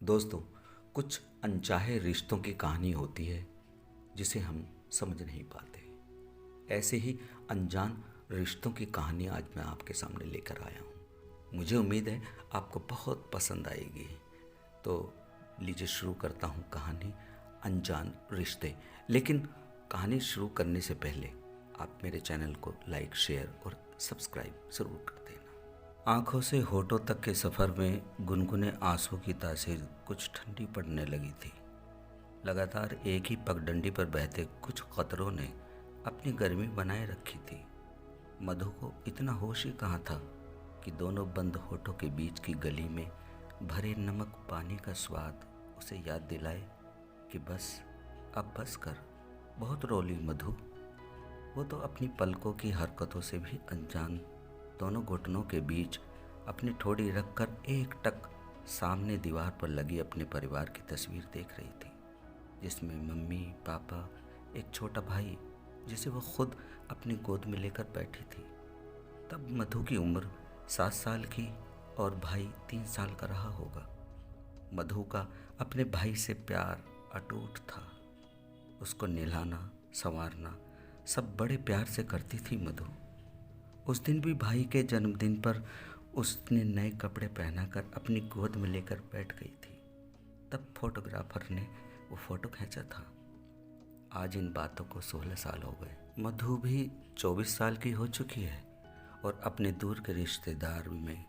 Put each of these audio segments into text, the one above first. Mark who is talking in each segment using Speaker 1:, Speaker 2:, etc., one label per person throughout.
Speaker 1: दोस्तों, कुछ अनचाहे रिश्तों की कहानी होती है जिसे हम समझ नहीं पाते। ऐसे ही अनजान रिश्तों की कहानी आज मैं आपके सामने लेकर आया हूँ। मुझे उम्मीद है आपको बहुत पसंद आएगी। तो लीजिए शुरू करता हूँ कहानी अनजान रिश्ते। लेकिन कहानी शुरू करने से पहले आप मेरे चैनल को लाइक, शेयर और सब्सक्राइब ज़रूर कर देना। आंखों से होठों तक के सफ़र में गुनगुने आंसू की तासीर कुछ ठंडी पड़ने लगी थी। लगातार एक ही पगडंडी पर बहते कुछ कतरों ने अपनी गर्मी बनाए रखी थी। मधु को इतना होश ही कहाँ था कि दोनों बंद होठों के बीच की गली में भरे नमक पानी का स्वाद उसे याद दिलाए कि बस, अब बस कर, बहुत रोली मधु। वो तो अपनी पलकों की हरकतों से भी अनजान दोनों घुटनों के बीच अपनी ठोड़ी रखकर एक टक सामने दीवार पर लगी अपने परिवार की तस्वीर देख रही थी, जिसमें मम्मी, पापा, एक छोटा भाई जिसे वो खुद अपनी गोद में लेकर बैठी थी। तब मधु की उम्र 7 साल की और भाई 3 साल का रहा होगा। मधु का अपने भाई से प्यार अटूट था। उसको नहलाना, संवारना सब बड़े प्यार से करती थी मधु। उस दिन भी भाई के जन्मदिन पर उसने नए कपड़े पहनाकर अपनी गोद में लेकर बैठ गई थी। तब फोटोग्राफर ने वो फ़ोटो खींचा था। आज इन बातों को 16 साल हो गए। मधु भी 24 साल की हो चुकी है और अपने दूर के रिश्तेदार में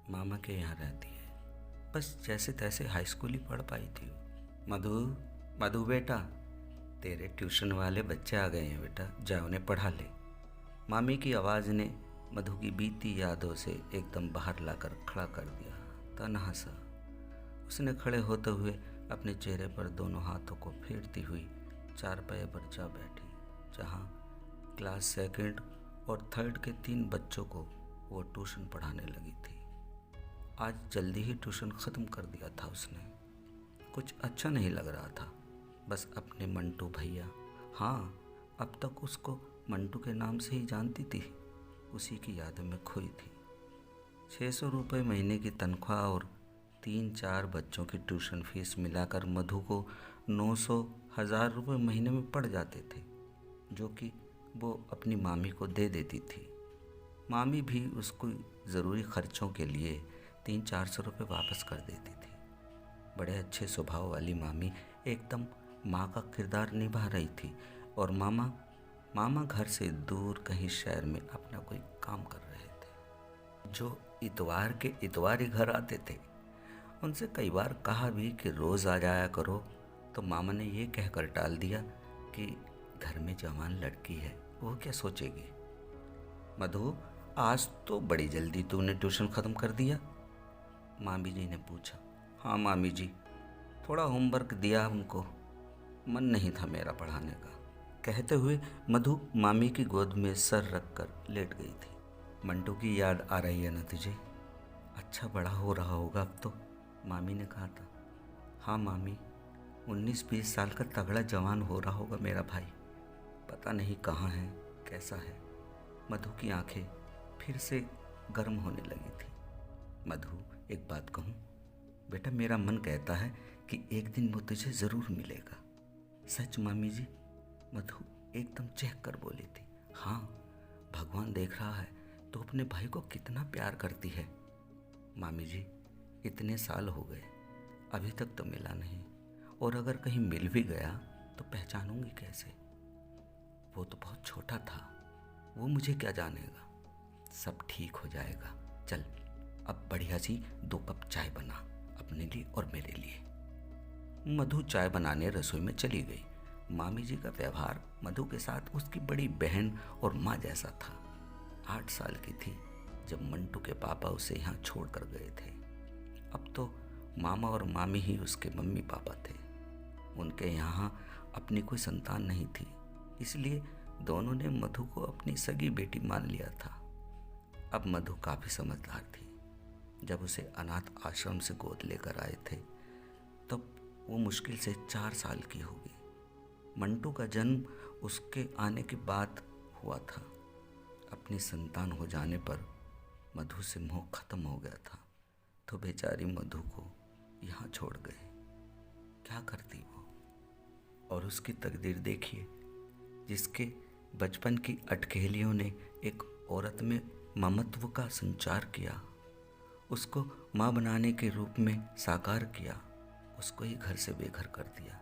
Speaker 1: मामा के यहाँ रहती है। बस जैसे तैसे हाई स्कूल ही पढ़ पाई थी। मधु, मधु बेटा, तेरे ट्यूशन वाले बच्चे आ गए हैं बेटा, जा उन्हें पढ़ा ले। मामी की आवाज़ ने मधु की बीती यादों से एकदम बाहर लाकर खड़ा कर दिया। तन्हा सा उसने खड़े होते हुए अपने चेहरे पर दोनों हाथों को फेरती हुई चारपाई पर जा बैठी, जहाँ क्लास 2 और 3 के 3 बच्चों को वो ट्यूशन पढ़ाने लगी थी। आज जल्दी ही ट्यूशन ख़त्म कर दिया था उसने। कुछ अच्छा नहीं लग रहा था। बस अपने मंटू भैया, हाँ, अब तक उसको मंटू के नाम से ही जानती थी, उसी की याद में खोई थी। 600 रुपये महीने की तनख्वाह और 3-4 बच्चों की ट्यूशन फीस मिलाकर मधु को 900-1000 रुपये महीने में पड़ जाते थे, जो कि वो अपनी मामी को दे देती थी। मामी भी उसको ज़रूरी खर्चों के लिए 300-400 रुपये वापस कर देती थी। बड़े अच्छे स्वभाव वाली मामी एकदम माँ का किरदार निभा रही थी और मामा घर से दूर कहीं शहर में अपना कोई काम कर रहे थे, जो इतवार के इतवार ही घर आते थे। उनसे कई बार कहा भी कि रोज़ आ जाया करो, तो मामा ने ये कहकर टाल दिया कि घर में जवान लड़की है, वो क्या सोचेगी। मधु, आज तो बड़ी जल्दी तूने ट्यूशन ख़त्म कर दिया, मामी जी ने पूछा। हाँ मामी जी, थोड़ा होमवर्क दिया उनको, मन नहीं था मेरा पढ़ाने का, कहते हुए मधु मामी की गोद में सर रखकर लेट गई थी। मंटू की याद आ रही है ना तुझे? अच्छा बड़ा हो रहा होगा अब तो, मामी ने कहा था। हाँ मामी, 19-20 साल का तगड़ा जवान हो रहा होगा मेरा भाई, पता नहीं कहाँ है, कैसा है। मधु की आंखें फिर से गर्म होने लगी थी। मधु, एक बात कहूँ बेटा, मेरा मन कहता है कि एक दिन वो तुझे ज़रूर मिलेगा। सच मामी जी? मधु एकदम चहक कर बोली थी। हाँ, भगवान देख रहा है तो अपने भाई को कितना प्यार करती है। मामी जी, इतने साल हो गए, अभी तक तो मिला नहीं, और अगर कहीं मिल भी गया तो पहचानूंगी कैसे? वो तो बहुत छोटा था, वो मुझे क्या जानेगा। सब ठीक हो जाएगा। चल अब बढ़िया सी 2 कप चाय बना, अपने लिए और मेरे लिए। मधु चाय बनाने रसोई में चली गई। मामी जी का व्यवहार मधु के साथ उसकी बड़ी बहन और माँ जैसा था। 8 साल की थी जब मंटू के पापा उसे यहाँ छोड़ कर गए थे। अब तो मामा और मामी ही उसके मम्मी पापा थे। उनके यहाँ अपनी कोई संतान नहीं थी, इसलिए दोनों ने मधु को अपनी सगी बेटी मान लिया था। अब मधु काफ़ी समझदार थी। जब उसे अनाथ आश्रम से गोद लेकर आए थे तब वो मुश्किल से 4 साल की होगी। मंटू का जन्म उसके आने के बाद हुआ था। अपनी संतान हो जाने पर मधु से मोह खत्म हो गया था तो बेचारी मधु को यहाँ छोड़ गए। क्या करती वो? और उसकी तकदीर देखिए, जिसके बचपन की अटखेलियों ने एक औरत में ममत्व का संचार किया, उसको माँ बनाने के रूप में साकार किया, उसको ही घर से बेघर कर दिया।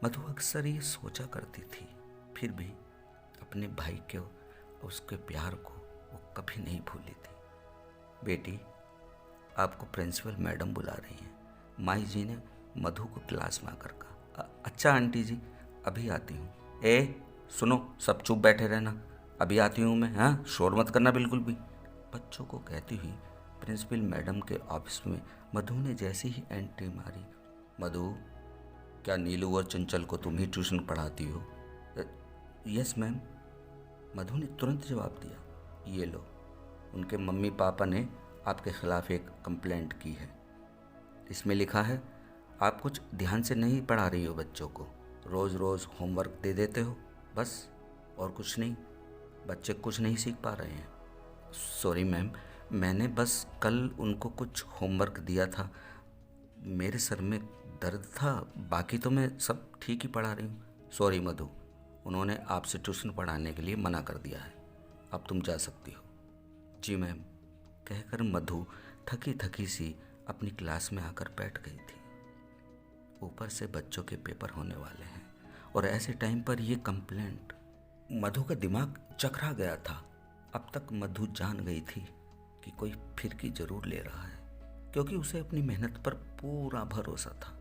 Speaker 1: मधु अक्सर ये सोचा करती थी, फिर भी अपने भाई के उसके प्यार को वो कभी नहीं भूली थी। बेटी, आपको प्रिंसिपल मैडम बुला रही हैं। माई जी ने मधु को क्लास में आकर कहा। अच्छा आंटी जी, अभी आती हूँ। सुनो, सब चुप बैठे रहना, अभी आती हूँ मैं। हाँ, शोर मत करना बिल्कुल भी। बच्चों को कहती हुई प्रिंसिपल मैडम के ऑफिस में मधु ने जैसे ही एंट्री मारी, मधु, क्या नीलू और चंचल को तुम ही ट्यूशन पढ़ाती हो? यस मैम, मधु ने तुरंत जवाब दिया। ये लो, उनके मम्मी पापा ने आपके खिलाफ एक कंप्लेंट की है। इसमें लिखा है आप कुछ ध्यान से नहीं पढ़ा रही हो बच्चों को, रोज़ रोज़ होमवर्क दे देते हो बस, और कुछ नहीं। बच्चे कुछ नहीं सीख पा रहे हैं। सॉरी मैम, मैंने बस कल उनको कुछ होमवर्क दिया था, मेरे सर में दर्द था, बाकी तो मैं सब ठीक ही पढ़ा रही हूँ। सॉरी मधु, उन्होंने आपसे ट्यूशन पढ़ाने के लिए मना कर दिया है, अब तुम जा सकती हो। जी मैम, कहकर मधु थकी थकी सी अपनी क्लास में आकर बैठ गई थी। ऊपर से बच्चों के पेपर होने वाले हैं और ऐसे टाइम पर ये कंप्लेंट। मधु का दिमाग चकरा गया था। अब तक मधु जान गई थी कि कोई फिरकी जरूर ले रहा है, क्योंकि उसे अपनी मेहनत पर पूरा भरोसा था।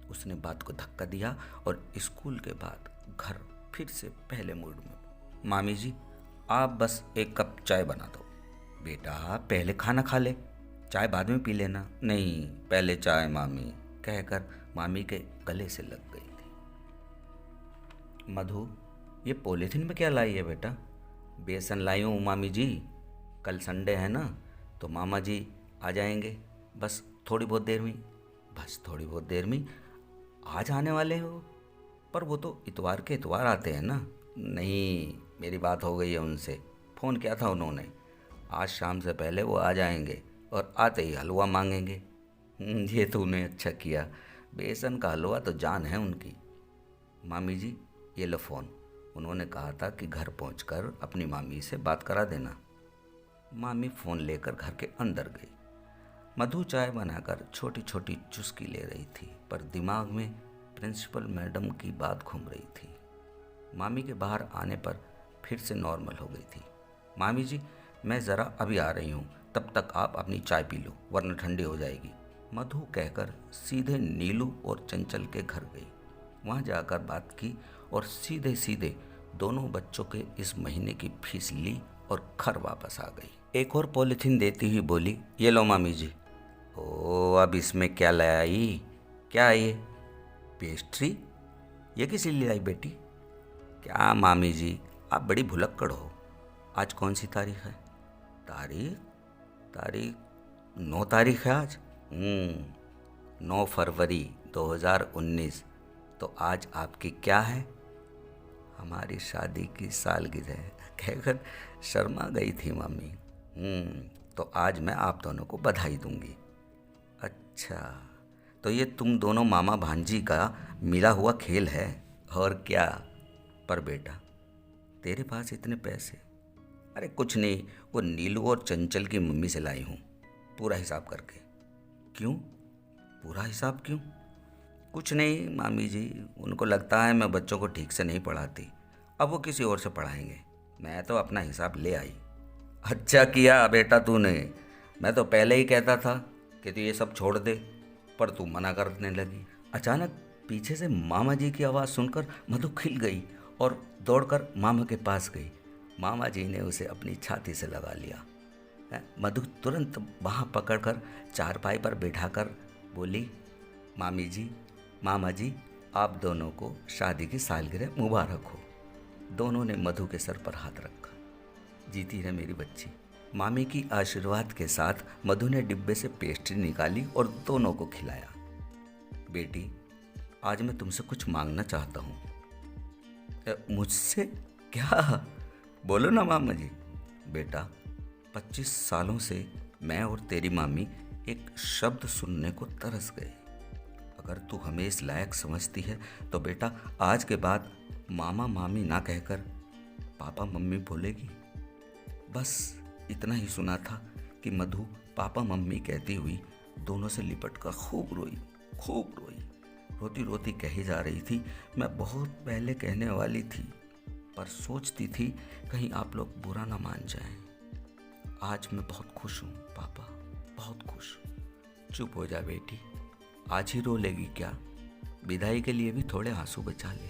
Speaker 1: उसने बात को धक्का दिया और स्कूल के बाद घर फिर से पहले मूड में। मामी जी, आप बस एक कप चाय बना दो। बेटा, पहले खाना खा ले, चाय बाद में पी लेना। नहीं, पहले चाय मामी, कहकर मामी के गले से लग गई थी। मधु, ये पॉलीथीन में क्या लाई है बेटा? बेसन लाई हूँ मामी जी, कल संडे है ना, तो मामा जी आ जाएंगे, बस थोड़ी बहुत देर में। बस थोड़ी बहुत देर में आज आने वाले हो? पर वो तो इतवार के इतवार आते हैं ना। नहीं, मेरी बात हो गई है उनसे, फ़ोन किया था उन्होंने, आज शाम से पहले वो आ जाएंगे और आते ही हलवा मांगेंगे। ये तो उन्हें अच्छा किया, बेसन का हलवा तो जान है उनकी। मामी जी, ये लो फ़ोन, उन्होंने कहा था कि घर पहुंचकर अपनी मामी से बात करा देना। मामी फ़ोन लेकर घर के अंदर गई। मधु चाय बनाकर छोटी छोटी चुस्की ले रही थी, पर दिमाग में प्रिंसिपल मैडम की बात घूम रही थी। मामी के बाहर आने पर फिर से नॉर्मल हो गई थी। मामी जी, मैं ज़रा अभी आ रही हूँ, तब तक आप अपनी चाय पी लो वरना ठंडी हो जाएगी। मधु कहकर सीधे नीलू और चंचल के घर गई। वहाँ जाकर बात की और सीधे सीधे दोनों बच्चों के इस महीने की फीस ली और घर वापस आ गई। एक और पॉलीथीन देती हुई बोली, ये लो मामी जी। ओ, अब इसमें क्या लाई? क्या है ये? पेस्ट्री? ये किस लिए लाई बेटी? क्या मामी जी, आप बड़ी भुलक्कड़ हो। आज कौन सी तारीख है? तारीख? तारीख 9 तारीख है आज। 9 फरवरी 2019। तो आज आपकी क्या है? हमारी शादी की सालगिरह है, कहकर शर्मा गई थी मम्मी। तो आज मैं आप दोनों को बधाई दूंगी। अच्छा, तो ये तुम दोनों मामा भांजी का मिला हुआ खेल है, और क्या? पर बेटा, तेरे पास इतने पैसे? अरे कुछ नहीं, वो नीलू और चंचल की मम्मी से लाई हूँ, पूरा हिसाब करके। क्यों? पूरा हिसाब क्यों? कुछ नहीं मामी जी, उनको लगता है मैं बच्चों को ठीक से नहीं पढ़ाती, अब वो किसी और से पढ़ाएंगे, मैं तो अपना हिसाब ले आई। अच्छा किया बेटा तूने, मैं तो पहले ही कहता था कि तू ये सब छोड़ दे, पर तू मना करने लगी। अचानक पीछे से मामा जी की आवाज़ सुनकर मधु खिल गई और दौड़कर मामा के पास गई। मामा जी ने उसे अपनी छाती से लगा लिया। मधु तुरंत वहाँ पकड़कर चारपाई पर बिठाकर बोली, मामी जी, मामा जी, आप दोनों को शादी की सालगिरह मुबारक हो। दोनों ने मधु के सर पर हाथ रखा। जीती रहे मेरी बच्ची। मामी की आशीर्वाद के साथ मधु ने डिब्बे से पेस्ट्री निकाली और दोनों को खिलाया। बेटी, आज मैं तुमसे कुछ मांगना चाहता हूँ। मुझसे? क्या? बोलो ना मामा जी। बेटा, 25 सालों से मैं और तेरी मामी एक शब्द सुनने को तरस गए। अगर तू हमें इस लायक समझती है तो बेटा आज के बाद मामा मामी ना कहकर पापा मम्मी बोलेगी। बस इतना ही सुना था कि मधु पापा मम्मी कहती हुई दोनों से लिपट कर खूब रोई, खूब रोई। रोती रोती कही जा रही थी, मैं बहुत पहले कहने वाली थी, पर सोचती थी कहीं आप लोग बुरा ना मान जाएं। आज मैं बहुत खुश हूँ पापा, बहुत खुश। चुप हो जा बेटी, आज ही रो लेगी क्या? विदाई के लिए भी थोड़े आंसू बचा ले।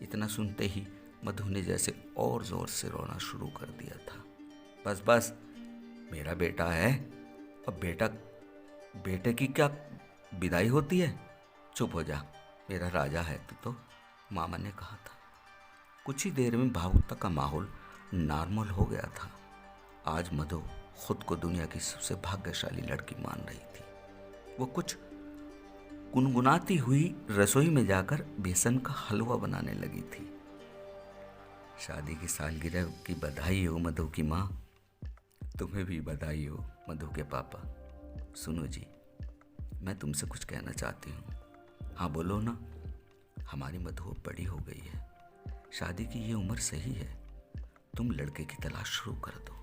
Speaker 1: इतना सुनते ही मधु ने जैसे और जोर से रोना शुरू कर दिया था। बस बस, मेरा बेटा है, अब बेटे की क्या विदाई होती है? चुप हो जा, मेरा राजा है तू तो, मामा ने कहा था। कुछ ही देर में भावुकता का माहौल नॉर्मल हो गया था। आज मधु खुद को दुनिया की सबसे भाग्यशाली लड़की मान रही थी। वो कुछ गुनगुनाती हुई रसोई में जाकर बेसन का हलवा बनाने लगी थी। शादी की सालगिरह की बधाई हो मधु की माँ। तुम्हें भी बधाई हो मधु के पापा। सुनो जी, मैं तुमसे कुछ कहना चाहती हूँ। हाँ बोलो ना। हमारी मधु अब बड़ी हो गई है, शादी की ये उम्र सही है। तुम लड़के की तलाश शुरू कर दो।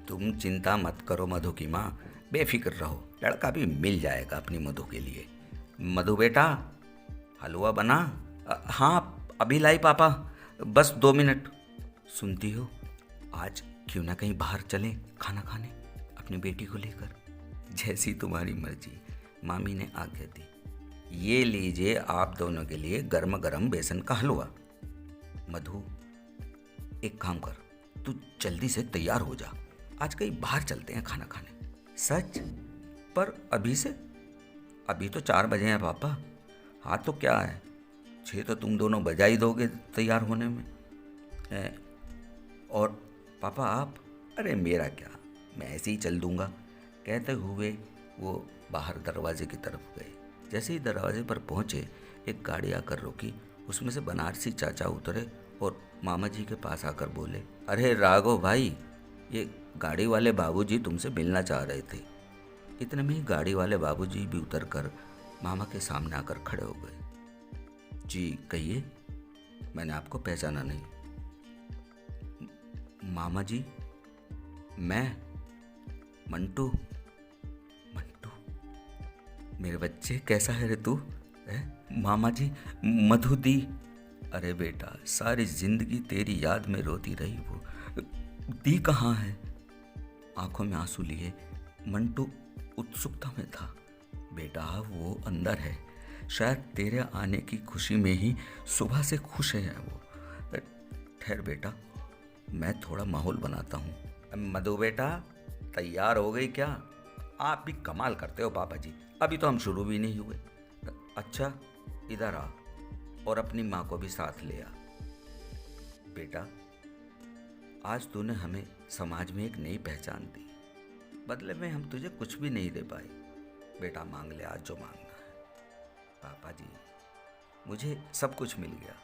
Speaker 1: तुम चिंता मत करो मधु की माँ, बेफिक्र रहो, लड़का भी मिल जाएगा अपनी मधु के लिए। मधु बेटा, हलवा बना? हाँ अभी लाई पापा, बस 2 मिनट। सुनती हो, आज क्यों ना कहीं बाहर चलें खाना खाने अपनी बेटी को लेकर? जैसी तुम्हारी मर्जी, मामी ने आज्ञा दी। ये लीजिए आप दोनों के लिए गर्म गर्म बेसन का हलवा। मधु एक काम कर, तू जल्दी से तैयार हो जा, आज कहीं बाहर चलते हैं खाना खाने। सच? पर अभी से? अभी तो 4 बजे हैं पापा। हाँ तो क्या है, 6 तो तुम दोनों बजा ही दोगे तैयार होने में। और पापा आप? अरे मेरा क्या, मैं ऐसे ही चल दूंगा। कहते हुए वो बाहर दरवाजे की तरफ गए। जैसे ही दरवाजे पर पहुंचे, एक गाड़ी आकर रुकी। उसमें से बनारसी चाचा उतरे और मामा जी के पास आकर बोले, अरे राघव भाई, ये गाड़ी वाले बाबूजी तुमसे मिलना चाह रहे थे। इतने में ही गाड़ी वाले बाबूजी भी उतरकर मामा के सामने आकर खड़े हो गए। जी कहिए, मैंने आपको पहचाना नहीं। मामा जी, मैं मंटू। मंटू मेरे बच्चे, कैसा है रे तू? मामा जी, मधु दी। अरे बेटा, सारी जिंदगी तेरी याद में रोती रही वो। दी कहाँ है? आंखों में आंसू लिए मंटू उत्सुकता में था। बेटा वो अंदर है, शायद तेरे आने की खुशी में ही सुबह से खुश है वो। ठहर बेटा, मैं थोड़ा माहौल बनाता हूँ। मधु बेटा, तैयार हो गई क्या? आप भी कमाल करते हो पापा जी, अभी तो हम शुरू भी नहीं हुए। अच्छा इधर आ और अपनी माँ को भी साथ ले आ। बेटा, आज तूने हमें समाज में एक नई पहचान दी, बदले में हम तुझे कुछ भी नहीं दे पाए। बेटा मांग ले आज जो मांगना है। पापा जी, मुझे सब कुछ मिल गया।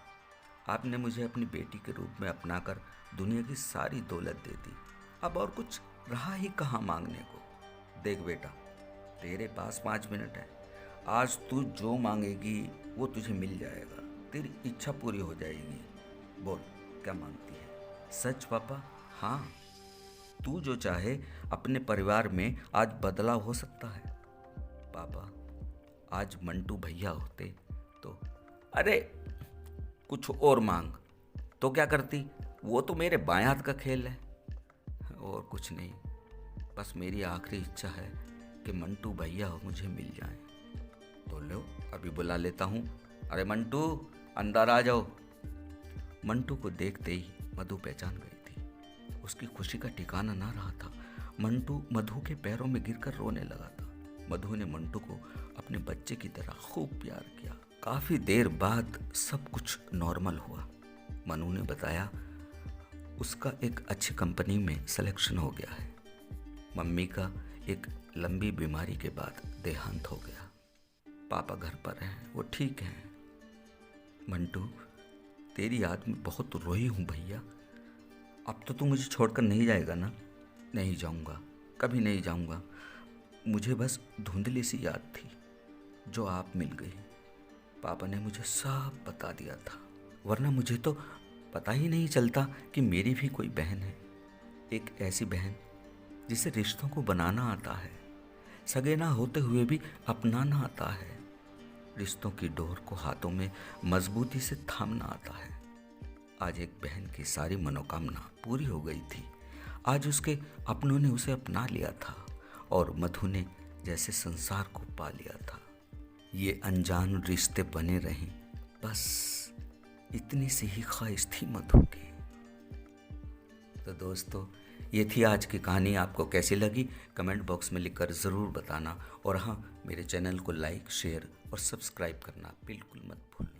Speaker 1: आपने मुझे अपनी बेटी के रूप में अपनाकर दुनिया की सारी दौलत दे दी। अब और कुछ रहा ही कहाँ मांगने को। देख बेटा, तेरे पास 5 मिनट है। आज तू जो मांगेगी वो तुझे मिल जाएगा, तेरी इच्छा पूरी हो जाएगी। बोल क्या मांगती है? सच पापा? हाँ, तू जो चाहे। अपने परिवार में आज बदलाव हो सकता है। पापा, आज मंटू भैया होते तो। अरे कुछ और मांग तो क्या करती? वो तो मेरे बाएं हाथ का खेल है। और कुछ नहीं, बस मेरी आखिरी इच्छा है कि मंटू भैया मुझे मिल जाए। तो लो, अभी बुला लेता हूँ। अरे मंटू, अंदर आ जाओ। मंटू को देखते ही मधु पहचान गई थी। उसकी खुशी का ठिकाना ना रहा था। मंटू मधु के पैरों में गिरकर रोने लगा था। मधु ने मंटू को अपने बच्चे की तरह खूब प्यार किया। काफ़ी देर बाद सब कुछ नॉर्मल हुआ। मनु ने बताया उसका एक अच्छी कंपनी में सिलेक्शन हो गया है। मम्मी का एक लंबी बीमारी के बाद देहांत हो गया। पापा घर पर हैं, वो ठीक हैं। मंटू, तेरी याद में बहुत रोई हूँ भैया। अब तो तू मुझे छोड़कर नहीं जाएगा ना? नहीं जाऊंगा, कभी नहीं जाऊंगा। मुझे बस धुंधली सी याद थी जो आप मिल गई। पापा ने मुझे सब बता दिया था, वरना मुझे तो पता ही नहीं चलता कि मेरी भी कोई बहन है। एक ऐसी बहन जिसे रिश्तों को बनाना आता है, सगे ना होते हुए भी अपनाना आता है, रिश्तों की डोर को हाथों में मजबूती से थामना आता है। आज एक बहन की सारी मनोकामना पूरी हो गई थी। आज उसके अपनों ने उसे अपना लिया था और मधु ने जैसे संसार को पा लिया था। ये अनजान रिश्ते बने रहें, बस इतनी सी ही ख्वाहिश थी मधु की। तो दोस्तों, ये थी आज की कहानी। आपको कैसी लगी कमेंट बॉक्स में लिखकर ज़रूर बताना। और हाँ, मेरे चैनल को लाइक, शेयर और सब्सक्राइब करना बिल्कुल मत भूलना।